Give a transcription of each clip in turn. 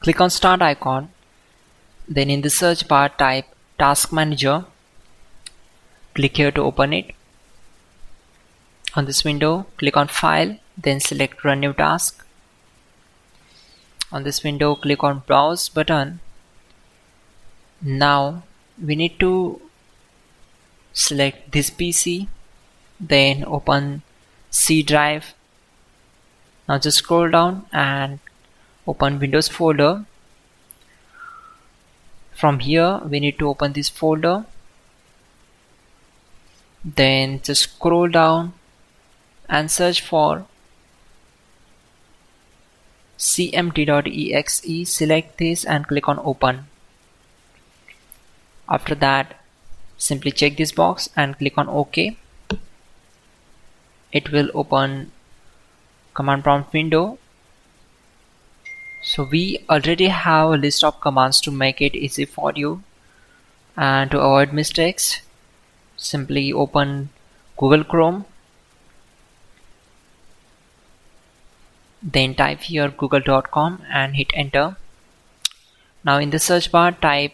Click on Start icon, then in the search bar type Task Manager. Click here to open it. On this window, click on File, then select Run New Task. On this window, click on Browse button. Now we need to select this PC, then open C drive. Now just scroll down and open Windows folder. From here we need to open this folder, then just scroll down and search for cmd.exe. Select this and click on open. After that, simply check this box and click on OK. It will open command prompt window. So we already have a list of commands to make it easy for you, and to avoid mistakes, simply open Google Chrome, then type here google.com and hit enter. Now in the search bar type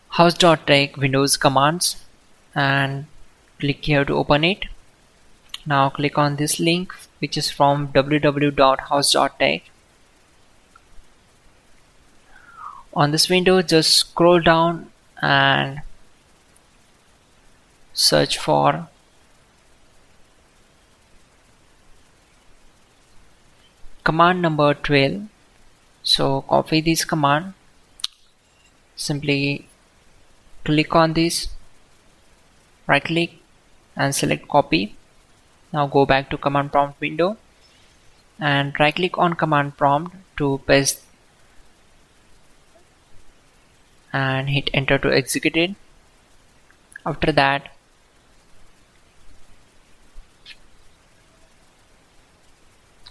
hows.tech Windows commands and click here to open it. Now click on this link, which is from www.hows.tech. On this window, just scroll down and search for command number 12. So copy this command, simply click on this, right click and select copy. Now go back to command prompt window and right click on command prompt to paste and hit enter to execute it. After that,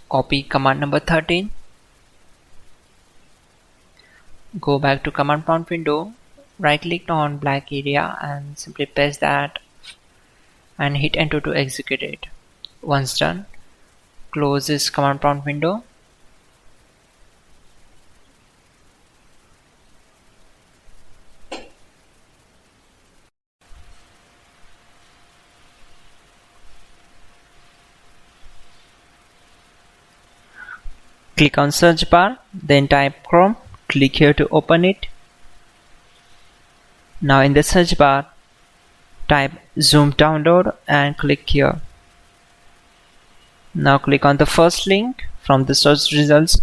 copy command number 13, go back to command prompt window, right click on black area and simply paste that and hit enter to execute it. Once done, close this command prompt window. Click on search bar, then type Chrome, click here to open it. Now in the search bar, type Zoom download and click here. Now click on the first link from the search results,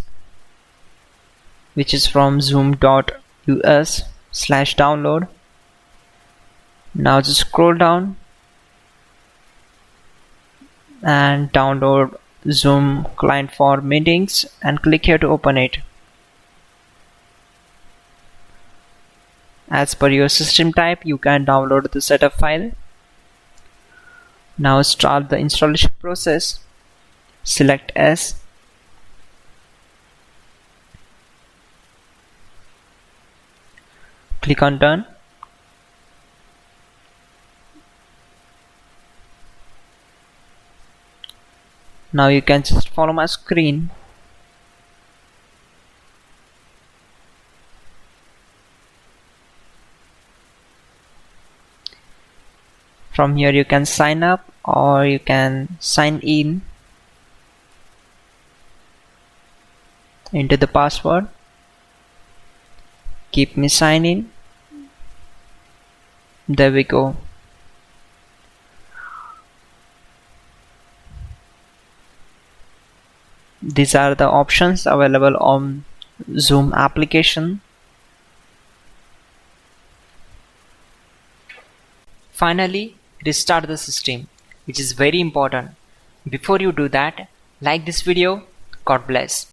which is from zoom.us/download. Now just scroll down and download Zoom client for meetings and click here to open it. As per your system type, you can download the setup file. Now start the installation process. Select S. Click on done. Now you can just follow my screen. From here you can sign up or you can sign in into the password. Keep me sign in. There we go. These are the options available on Zoom application. Finally, restart the system, which is very important. Before you do that, like this video. God bless.